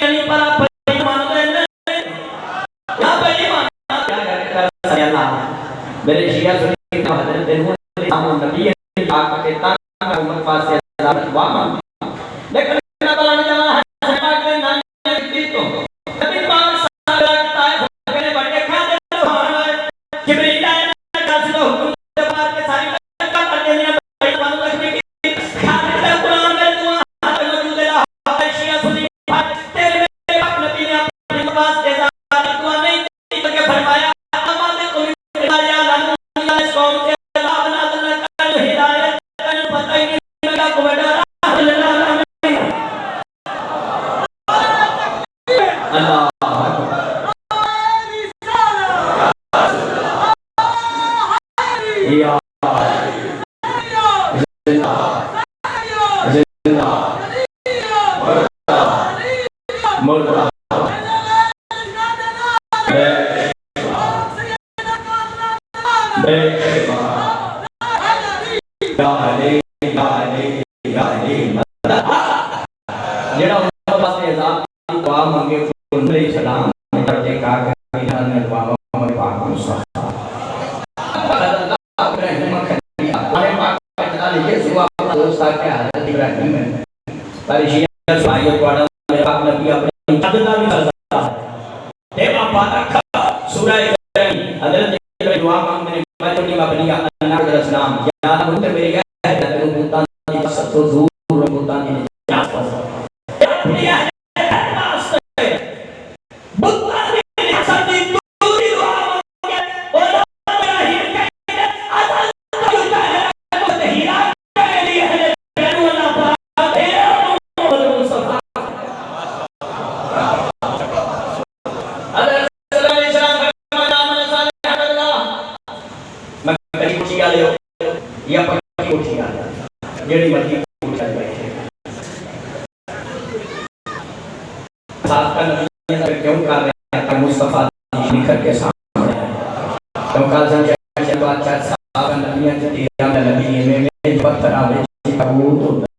यानी पर आप बेईमान नहीं क्या बेईमान क्या करता है अल्लाह मेरे शिया सुन्नी हजरत नूह नबी आका के ताका उम्मत पास से दुआ मांगी लेकिन अल्लाह ताला ने जमा है पाक ने नाम दी तो नबी पाक सारा ताए भगने बड़े खा दे जिब्रील आए का से हुक्म दे मार के सारी का कर देने बेईमान लक्ष्मी की खातिर कुरान में दुआ हाथ मौजूद है शिया सुन्नी तेरे मेरे पाक नबी ने अपने पास से दुआ नहीं दी बल्कि फरमाया हमारे को या अल्लाह इस कौम के अल्लाह बना देना कर हिदायत कर पता ही नहीं लगा को बेटा अल्लाह या जिंदा मुर्दा जेड़ा उनके पास आजाद की दुआ मांगे उनके सलाम करते का इन्हां ने दुआ मांगे पाक मुस्तफा अल्लाह रहम खलिया हमारे पाक अल्लाह लिखे सुबह दोस्त के हजरत इब्राहिम है परिशिया भाइयों द्वारा मेरे पाक नबी अपनी अदना भी करता है देवा पाक सूरह इब्राहिम हजरत इब्राहिम दुआ मांगने वाले की अपनी अल्लाह के सलाम या मुझे मेरी है तेरे मुतान की सब तो दूर मुतान की क्या प्रिय है बुद्धा ने सब दूरी दुआ मांगे और मेरा ही कहते आजाद होता है तो हीरा के लिए है तेरे अल्लाह पाक है मुस्तफा अल्लाह सल्लल्लाहु अलैहि वसल्लम अल्लाह मैं कहीं उठी आ ले या पक्की उठी आ जेडी मर्जी उठ बैठे साथ का नबी क्यों कर रहे हैं मुस्तफा निखर के सामने क्यों कल संख्या तो अच्छा साहब नबी ने दिया नबी में पत्थर आवे कबूल होता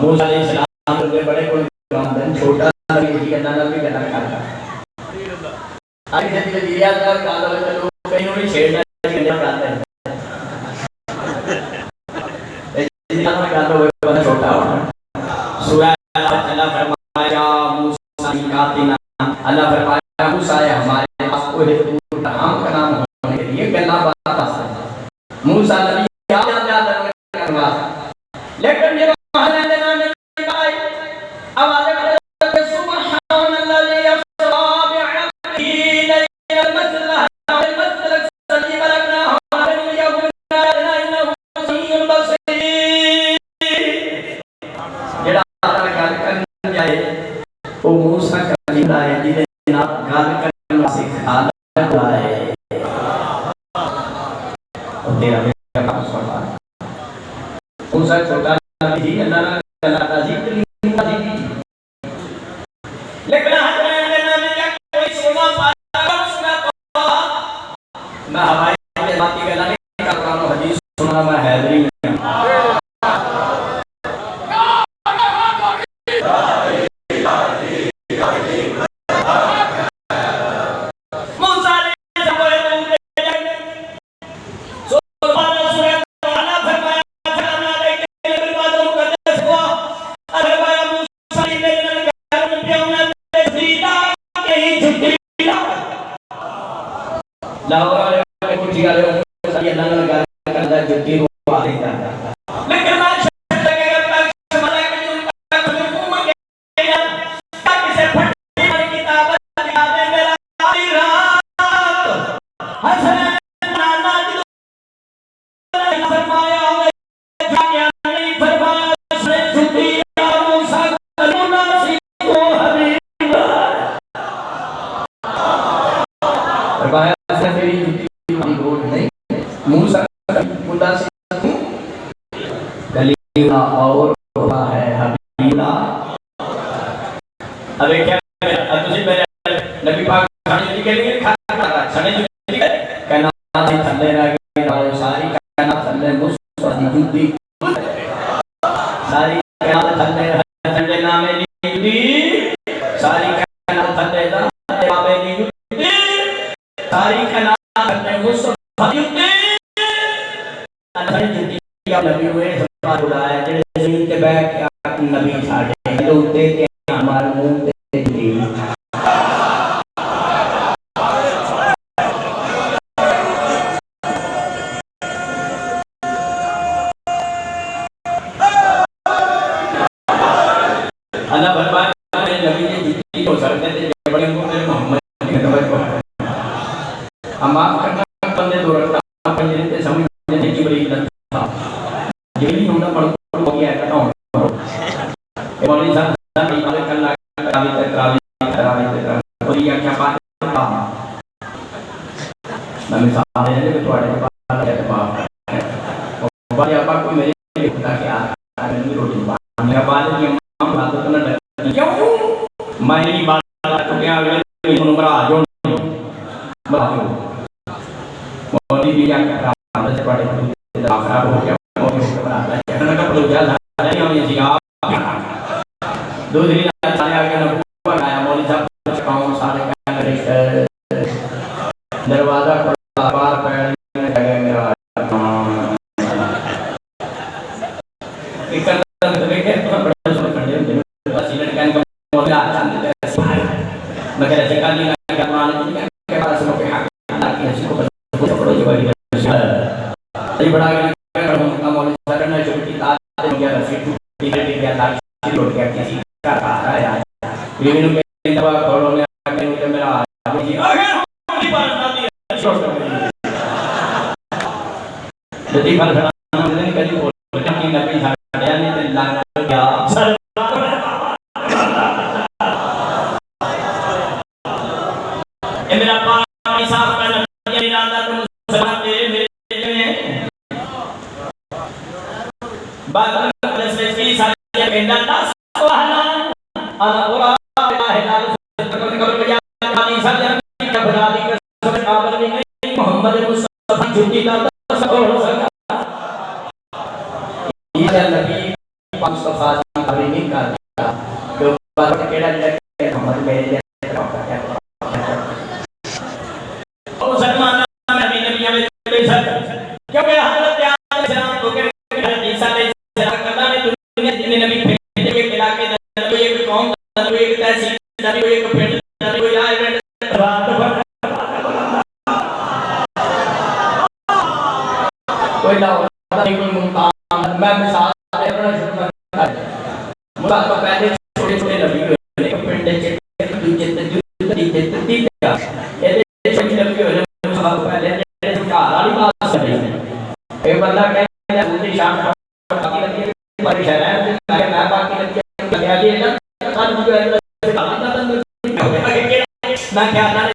मूसा अलैहिस्सलाम के बड़े कोई छोटा नबी के नाना भी गला करता आई धीरे धीरे आकर काला वाला लोग कहीं नहीं छेड़ना करना चाहते हैं इतना काला वाला बड़ा छोटा होना सूरह अल्लाह फरमाया मूसा निकातिना अल्लाह फरमाया मूसा हमारे पास कोई दूर हम का नाम होने के लिए गला बात आसान है मूसा नबी क्या ज्यादा करना लेकिन ये आवाज करते सुबहानल्लाहि यस्रा बि'अब्दिही लैला al-masjid al-aqsa baraknahu यहुना इन्नहु समीउन बसीर जेड़ा अल्लाह गल करन जाए वो मूसा कलीम आए जिने ना गल करन सिखा लाए और तेरा बेटा काम फरमा मूसा छोटा नबी अल्लाह का जिक्र लेकिन हजरत ने नाम क्या कोई सुना पाया सुना तो मैं हवाई बात की गला नहीं कर रहा हूं हदीस सुना मैं हैदरी लाहौर में कुछ वाले सारी अल्लाह ने लगा करदा जुटी रो आ रही था लेकिन मैं शब्द लगेगा पक्ष मला के उनका हुकुम के ताकि से फटी वाली किताब याद है मेरा सारी रात हसन नाना मूसा खुदा से कलीमा और हुआ है हबीबा। अब क्या तुझे मेरे नबी पाक खाने के लिए खाना खाने के लिए कहना थल्ले रह गई सारी कहना थल्ले मुस्ती सारी कहना थल्ले नामे दी सारी कहना थल्ले नामे दी सारी कहना थल्ले मुस्ती अल्लाह जुटी का नबी हुए सब बुलाया जेड़े जमीन के बैठ के नबी छाड़े लोग देते हैं हमारे मुंह पे दी अल्लाह बर्बाद करे नबी ने जुटी को सर देते बड़े मेरे मोहम्मद ने नबी को हम माफ करना बंदे दो रखना बंदे ने समझ ने जिब्रील था जिब्रील होना पड़ गया है ना ये मौलवी साहब ने मालिक अल्लाह करावी कोई क्या बात था नबी साहब ने तो तुम्हारे बात है बाप और बात आपा को मेरे खुदा के आ मेरी रोटी मेरा बात ये हम बात तो ना क्यों मेरी बात तो क्या अगले नंबर आ जो बताओ मौलवी भी क्या कर रहा है पढ़े तो खराब हो गया मौलवी को बना कहना का पड़ गया नहीं हम ये जी आप दो दिन चले आगे ना ऊपर आया मौलवी साहब काम सारे का करे दरवाजा खुला बाहर पैर लगे मेरा इकट्ठा देखे तो बड़ा सुन खड़े होते सीलेट कैन का मौलवी आता मगर ऐसे का नहीं का मान के पास में के अल्लाह की हंसी को पकड़ो जो बड़ी ये बड़ा का मौलवी साहब ने जो की ताज हो गया रसीद टूटी गया ताज टूट गया किसी का रहा है ये इन के दवा खोलो में आके मुझे मेरा जी अगर नहीं पाना दिया यदि फल खड़ा नहीं कभी बोल कि नबी साहब ने अल्लाह क्या ये मेरा पानी साफ करना ये इरादा तो मुसलमान तेरे मेरे बात से की सारी कहना दस सुभान अल्लाह ला इलाहा इल्लल्लाह पानी सब का बना दी सब काबल में नहीं मोहम्मद मुस्तफा झूठी का सब हो सका ये नबी मुस्तफा कभी नहीं करता जो बात केड़ा मोहम्मद मेरे मुसलमान नबी नबी में क्योंकि हजरत आदम को के ईसा अलैहिस्सलाम करना ने दुनिया जितने नबी भेजे के इलाके नबी एक कौम नबी एक तहसील नबी एक पिंड नबी आए कोई ना कोई मुकाम मैं मिसाल अपना शुरू करता हूं मुराद तो पहले छोटे छोटे नबी हुए पिंड के दूसरे तीसरा ये छोटे नबी हुए पहले वाली बात है एक बंदा कहता है दूसरी शाम बाकी लगी बड़ी शहर है मैं बाकी लगी गया जी ना आज मुझे मैं क्या